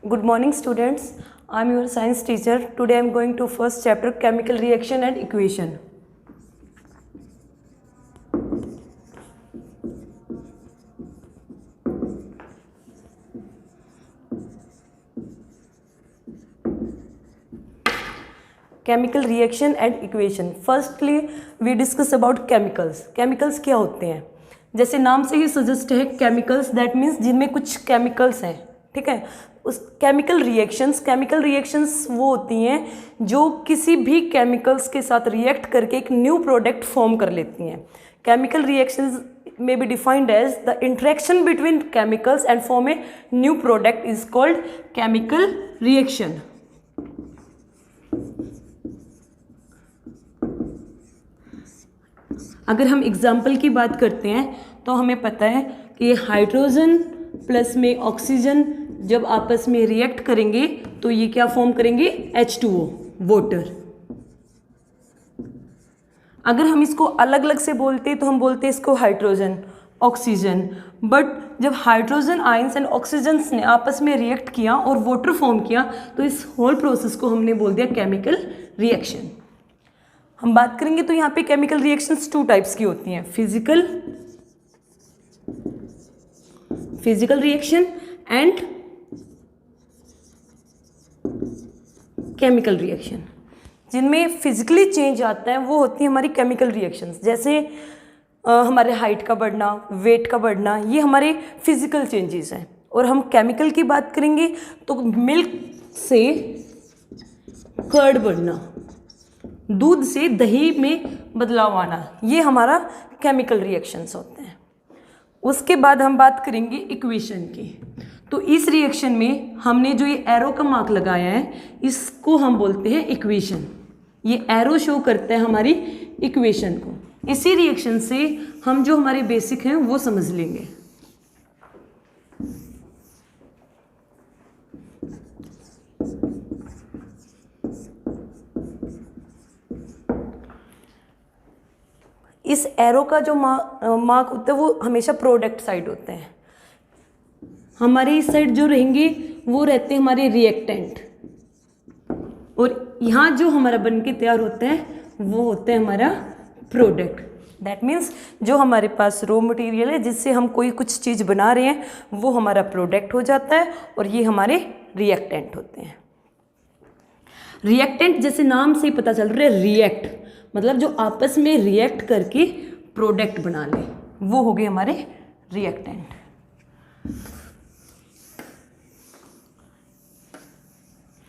Good morning, students. I am your science teacher. Today I am going to first chapter chemical reaction and equation. Chemical reaction and equation. Firstly, we discuss about chemicals. Chemicals क्या होते हैं? जैसे नाम से ही suggest है chemicals, that means जिनमें कुछ chemicals हैं, ठीक है. उस केमिकल रिएक्शंस वो होती हैं जो किसी भी केमिकल्स के साथ रिएक्ट करके एक न्यू प्रोडक्ट फॉर्म कर लेती हैं. Chemical reactions may be defined as the interaction between chemicals and form a new product is called chemical reaction. अगर हम एग्जाम्पल की बात करते हैं तो हमें पता है कि हाइड्रोजन प्लस में ऑक्सीजन जब आपस में रिएक्ट करेंगे तो ये क्या फॉर्म करेंगे? H2O, water. अगर हम इसको अलग अलग से बोलते तो हम बोलते इसको हाइड्रोजन, ऑक्सीजन. बट जब हाइड्रोजन आयंस एंड ऑक्सीजन्स ने आपस में रिएक्ट किया और वाटर फॉर्म किया तो इस होल प्रोसेस को हमने बोल दिया केमिकल रिएक्शन. हम बात करेंगे तो यहाँ पे केमिकल रिएक्शंस 2 टाइप्स की होती हैं, physical reaction and chemical reaction. जिनमें फिजिकली चेंज आता है वो होती है हमारी केमिकल रिएक्शंस. जैसे हमारे हाइट का बढ़ना, वेट का बढ़ना, ये हमारे फिजिकल चेंजेस हैं. और हम केमिकल की बात करेंगे तो मिल्क से कर्ड बढ़ना, दूध से दही में बदलाव आना, ये हमारा केमिकल रिएक्शंस होते हैं. उसके बाद हम बात करेंगे इक्वेशन की. तो इस रिएक्शन में हमने जो ये एरो का मार्क लगाया है इसको हम बोलते हैं इक्वेशन. ये एरो शो करता है हमारी इक्वेशन को. इसी रिएक्शन से हम जो हमारे बेसिक हैं वो समझ लेंगे. इस एरो का जो मार्क होता है वो हमेशा प्रोडक्ट साइड होते हैं. हमारी इस साइड जो रहेंगे वो रहते हैं हमारे रिएक्टेंट. और यहाँ जो हमारा बन के तैयार होता है वो होता है हमारा प्रोडक्ट. दैट मीन्स जो हमारे पास रॉ मटेरियल है जिससे हम कोई कुछ चीज़ बना रहे हैं वो हमारा प्रोडक्ट हो जाता है और ये हमारे रिएक्टेंट होते हैं. रिएक्टेंट जैसे नाम से ही पता चल रहा है, रिएक्ट मतलब जो आपस में रिएक्ट करके प्रोडक्ट बना ले, वो हो गए हमारे रिएक्टेंट.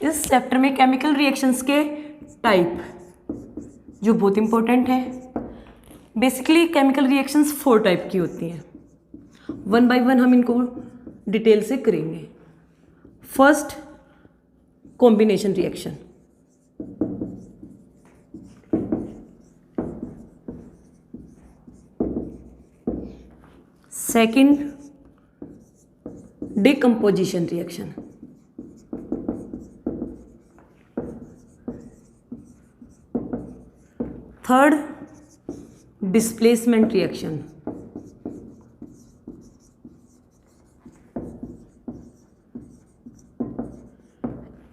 इस चैप्टर में केमिकल रिएक्शंस के टाइप जो बहुत इंपॉर्टेंट है. बेसिकली केमिकल रिएक्शंस 4 टाइप की होती हैं. 1 बाय 1 हम इनको डिटेल से करेंगे. First, combination reaction. Second, decomposition reaction. Third, displacement reaction.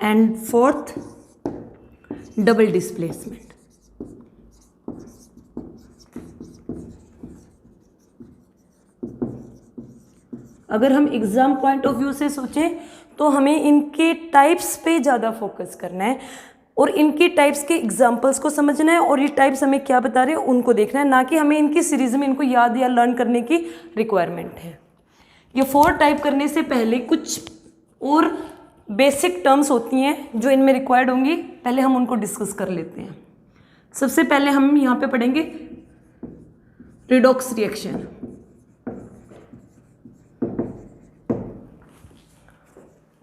And fourth, double displacement. अगर हम एग्जाम पॉइंट ऑफ व्यू से सोचें तो हमें इनके टाइप्स पे ज़्यादा फोकस करना है और इनके टाइप्स के एग्जाम्पल्स को समझना है और ये टाइप्स हमें क्या बता रहे हैं उनको देखना है, ना कि हमें इनकी सीरीज़ में इनको याद या लर्न करने की रिक्वायरमेंट है. ये 4 टाइप करने से पहले कुछ और बेसिक टर्म्स होती हैं जो इनमें रिक्वायर्ड होंगी. पहले हम उनको डिस्कस कर लेते हैं. सबसे पहले हम यहाँ पे पढ़ेंगे रिडॉक्स रिएक्शन.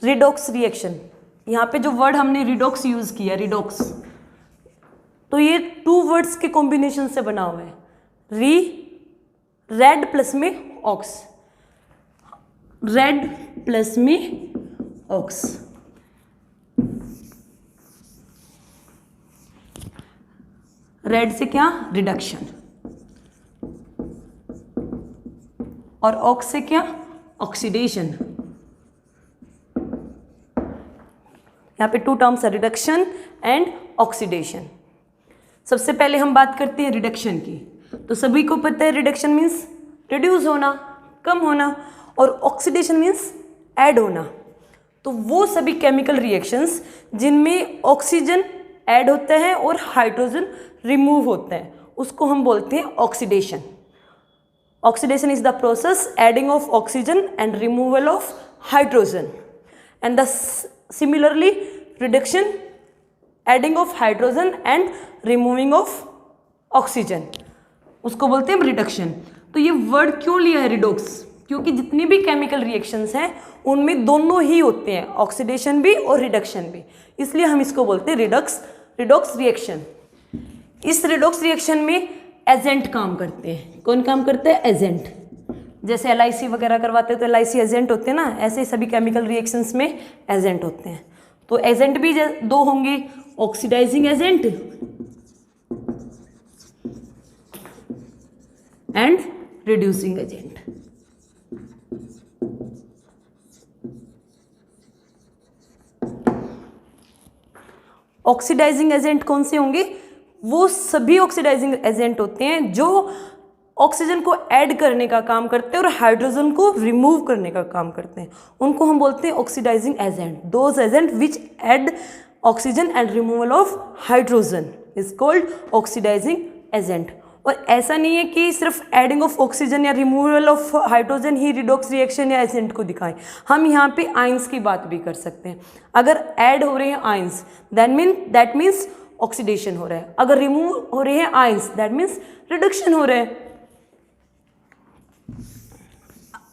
रिडॉक्स रिएक्शन, यहाँ पे जो वर्ड हमने रिडॉक्स यूज़ किया, रिडॉक्स, तो ये 2 वर्ड्स के कॉम्बिनेशन से बना हुआ है. रेड प्लस में ऑक्स, रेड प्लस में ऑक्स. रेड से क्या? रिडक्शन. और ऑक्स से क्या? ऑक्सीडेशन. यहाँ पे टू टर्म्स है, रिडक्शन एंड ऑक्सीडेशन। सबसे पहले हम बात करते हैं रिडक्शन की। तो सभी को पता है रिडक्शन मीन्स रिड्यूस होना, कम होना, और ऑक्सीडेशन मीन्स ऐड होना। तो वो सभी केमिकल रिएक्शंस जिनमें ऑक्सीजन ऐड होता है और हाइड्रोजन रिमूव होता है, उसको हम बोलते हैं oxidation. Oxidation is the process adding of oxygen and removal of hydrogen, and the similarly reduction adding of hydrogen and removing of oxygen, उसको बोलते हैं रिडक्शन। तो ये वर्ड क्यों लिया है रिडोक्स? क्योंकि जितनी भी केमिकल रिएक्शंस हैं उनमें दोनों ही होते हैं, ऑक्सीडेशन भी और रिडक्शन भी, इसलिए हम इसको बोलते हैं रिडोक्स रिएक्शन। इस रिडोक्स रिएक्शन में एजेंट काम करते हैं। कौन काम करते हैं? एजेंट। जैसे LIC वगैरह करवाते हैं तो LIC एजेंट होते हैं ना, ऐसे सभी केमिकल रिएक्शंस में एजेंट होते हैं। तो एजेंट भी दो होंगे, oxidising agent and reducing agent. Oxidising agent कौन से होंगे? वो सभी ऑक्सीडाइजिंग एजेंट होते हैं जो ऑक्सीजन को ऐड करने का काम करते हैं और हाइड्रोजन को रिमूव करने का काम करते हैं, उनको हम बोलते हैं oxidising agent. Those agent which add oxygen and removal of hydrogen is called oxidising agent. और ऐसा नहीं है कि सिर्फ एडिंग ऑफ ऑक्सीजन या रिमूवल ऑफ हाइड्रोजन ही रिडोक्स रिएक्शन या एजेंट को दिखाएं, हम यहाँ पे आयंस की बात भी कर सकते हैं। अगर ऐड हो रहे हैं आयंस दैट मीन्स ऑक्सीडेशन हो रहा है, अगर रिमूव हो रहे हैं आयंस दैट मीन्स रिडक्शन हो रहा है।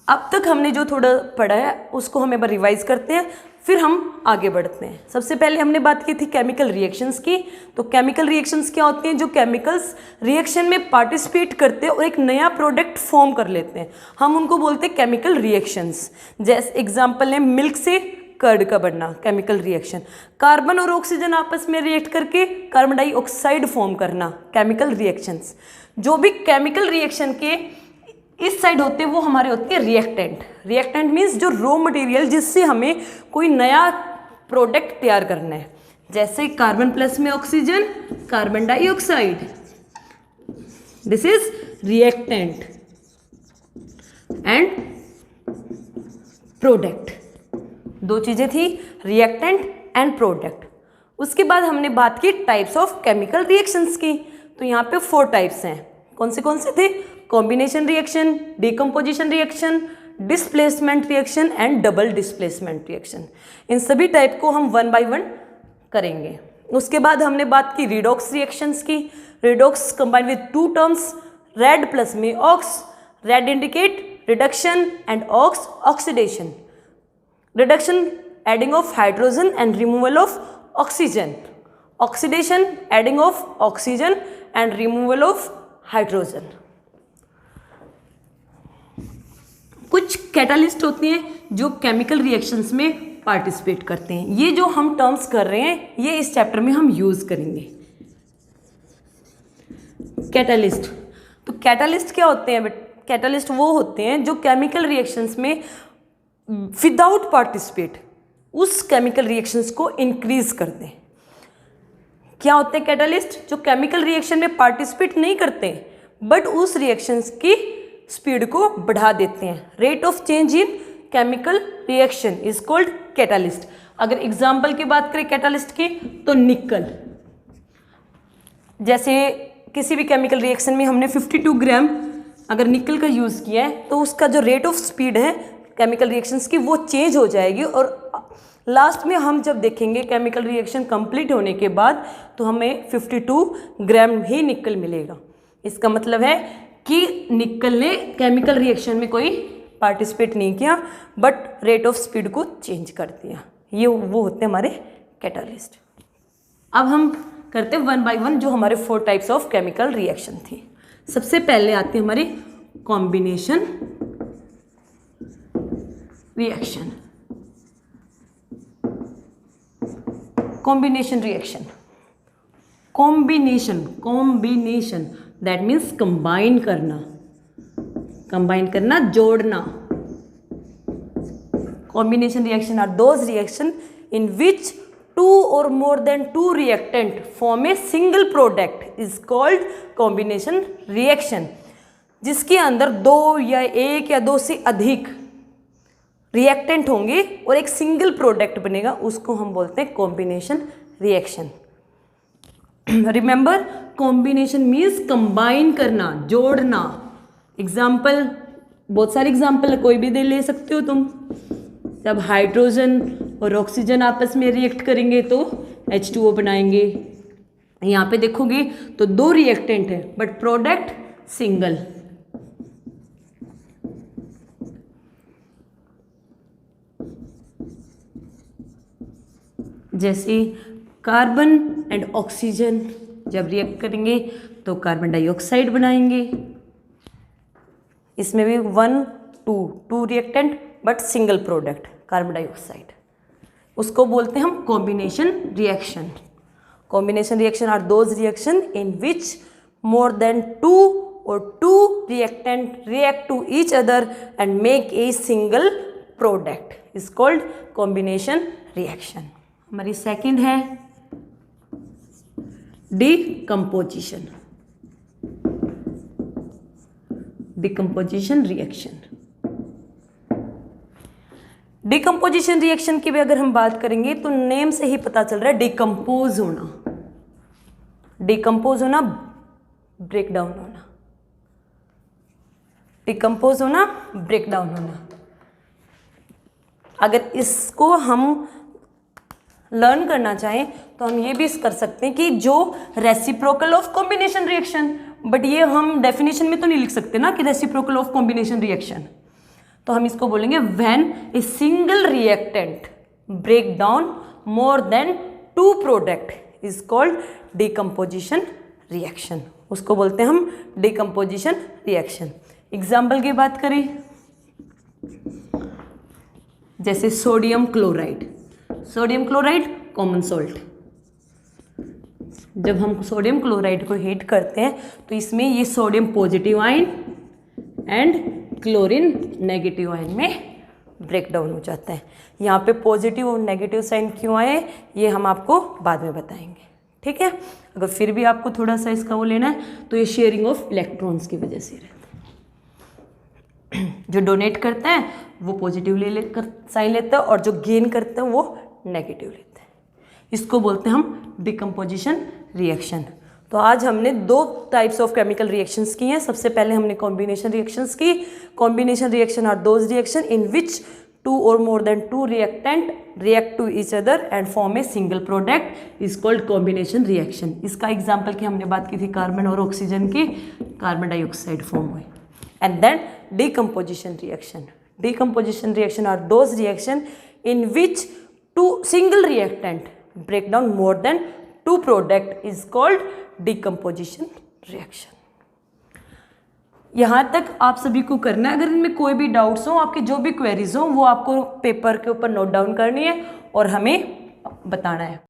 अब तक हमने जो थोड़ा पढ़ा है उसको हम एक बार रिवाइज करते हैं, फिर हम आगे बढ़ते हैं। सबसे पहले हमने बात की थी केमिकल रिएक्शंस की। तो केमिकल रिएक्शंस क्या होती हैं? जो केमिकल्स रिएक्शन में पार्टिसिपेट करते हैं और एक नया प्रोडक्ट फॉर्म कर लेते हैं, हम उनको बोलते हैं केमिकल रिएक्शंस। जैसे एग्जांपल है मिल्क से कर्ड का बनना, केमिकल रिएक्शन। कार्बन और ऑक्सीजन आपस में रिएक्ट करके कार्बन डाइऑक्साइड फॉर्म करना, केमिकल रिएक्शंस। जो भी केमिकल रिएक्शन के इस साइड होते हैं वो हमारे होते हैं रिएक्टेंट। रिएक्टेंट मीन्स जो रॉ मटेरियल जिससे हमें कोई नया प्रोडक्ट तैयार करना है। जैसे कार्बन प्लस में oxygen, carbon dioxide, this is reactant and product. दो चीजें थी, रिएक्टेंट एंड प्रोडक्ट। उसके बाद हमने बात की टाइप्स ऑफ केमिकल रिएक्शंस की। तो यहाँ पे 4 टाइप्स हैं। कौन से थे? Combination reaction, decomposition reaction, displacement reaction and double displacement reaction. इन सभी टाइप को हम 1 बाय 1 करेंगे। उसके बाद हमने बात की रिडॉक्स रिएक्शंस की। Redox combined with 2 terms, red plus में ox. Red indicate reduction and ox oxidation. Reduction adding of hydrogen and removal of oxygen. Oxidation adding of oxygen and removal of hydrogen. कुछ catalyst होते हैं जो chemical reactions में participate करते हैं। ये जो हम टर्म्स कर रहे हैं ये इस चैप्टर में हम यूज करेंगे। कैटालिस्ट, तो कैटालिस्ट क्या होते हैं? कैटालिस्ट वो होते हैं जो केमिकल रिएक्शंस में विदाउट पार्टिसिपेट उस केमिकल रिएक्शंस को इंक्रीज करते हैं। क्या होते हैं कैटालिस्ट? जो केमिकल रिएक्शन में पार्टिसिपेट नहीं करते बट उस रिएक्शंस की स्पीड को बढ़ा देते हैं। Rate of change in chemical reaction is called catalyst. अगर एग्जाम्पल की बात करें कैटालिस्ट की तो निकल, जैसे किसी भी केमिकल रिएक्शन में हमने 52 ग्राम अगर निकल का यूज़ किया है तो उसका जो रेट ऑफ स्पीड है केमिकल रिएक्शंस की वो चेंज हो जाएगी, और लास्ट में हम जब देखेंगे केमिकल रिएक्शन कंप्लीट होने के बाद तो हमें 52 ग्राम ही निकल मिलेगा। इसका मतलब है कि निकल ने केमिकल रिएक्शन में कोई पार्टिसिपेट नहीं किया बट रेट ऑफ स्पीड को चेंज कर दिया। ये वो होते हैं हमारे कैटालिस्ट। अब हम करते हैं 1 बाय 1 जो हमारे 4 टाइप्स ऑफ केमिकल रिएक्शन थी। सबसे पहले आती है हमारी combination reaction. Combination reaction, combination that means combine करना, जोड़ना। Combination reaction are those reaction in which two or more than two reactant form a single product is called combination reaction। जिसके अंदर दो या एक या दो से अधिक रिएक्टेंट होंगे और एक सिंगल प्रोडक्ट बनेगा, उसको हम बोलते हैं combination reaction. Remember, combination means combine करना, जोड़ना। एग्जाम्पल, बहुत सारे एग्जाम्पल है, कोई भी दे ले सकते हो तुम। जब हाइड्रोजन और ऑक्सीजन आपस में रिएक्ट करेंगे तो H2O बनाएंगे। यहाँ पे देखोगे तो दो रिएक्टेंट है बट प्रोडक्ट सिंगल। जैसे कार्बन एंड ऑक्सीजन जब रिएक्ट करेंगे तो कार्बन डाइऑक्साइड बनाएंगे। इसमें भी 1 2 reactant but single product carbon dioxide, उसको बोलते हैं हम combination reaction. Combination reaction are those reaction in which more than 2 or 2 reactant react to each other and make a single product is called combination reaction। हमारी second है decomposition. Decomposition reaction. Decomposition reaction की भी अगर हम बात करेंगे तो name से ही पता चल रहा है डिकम्पोज होना। डिकम्पोज होना, ब्रेक डाउन होना। डिकम्पोज होना, ब्रेक डाउन होना। अगर इसको हम लर्न करना चाहें तो हम ये भी कर सकते हैं कि जो reciprocal of combination reaction, but ये हम डेफिनेशन में तो नहीं लिख सकते ना कि रेसिप्रोकल ऑफ कॉम्बिनेशन रिएक्शन, तो हम इसको बोलेंगे when a single reactant break down more than 2 product is called decomposition reaction. उसको बोलते हैं हम डिकम्पोजिशन रिएक्शन। एग्जाम्पल की बात करें, जैसे sodium chloride. Sodium chloride common salt. जब हम सोडियम क्लोराइड को हीट करते हैं तो इसमें ये sodium positive ion and chlorine negative ion में ब्रेक डाउन हो जाता है। यहाँ पे पॉजिटिव और नेगेटिव साइन क्यों आए ये हम आपको बाद में बताएंगे, ठीक है। अगर फिर भी आपको थोड़ा सा इसका वो लेना है तो ये शेयरिंग ऑफ इलेक्ट्रॉन्स की वजह से रहता है। जो डोनेट करता है वो पॉजिटिव लेकर साइन लेता है और जो गेन करता है वो नेगेटिव लेता है। इसको बोलते हैं हम डिकम्पोजिशन रिएक्शन। तो आज हमने 2 टाइप्स ऑफ केमिकल रिएक्शंस की हैं। सबसे पहले हमने कॉम्बिनेशन रिएक्शंस की। Combination reaction are those reaction in which 2 or more than 2 reactant react to each other and form a single product is called combination reaction। इसका एग्जाम्पल की हमने बात की थी कार्बन और ऑक्सीजन की, कार्बन डाइऑक्साइड फॉर्म हुई। And then decomposition reaction. Decomposition reaction are those reaction in which 2 single reactant break down more than 2 product is called decomposition reaction। यहाँ तक आप सभी को करना है। अगर इनमें कोई भी डाउट्स हो, आपके जो भी क्वेरीज हो, वो आपको पेपर के ऊपर नोट डाउन करनी है और हमें बताना है।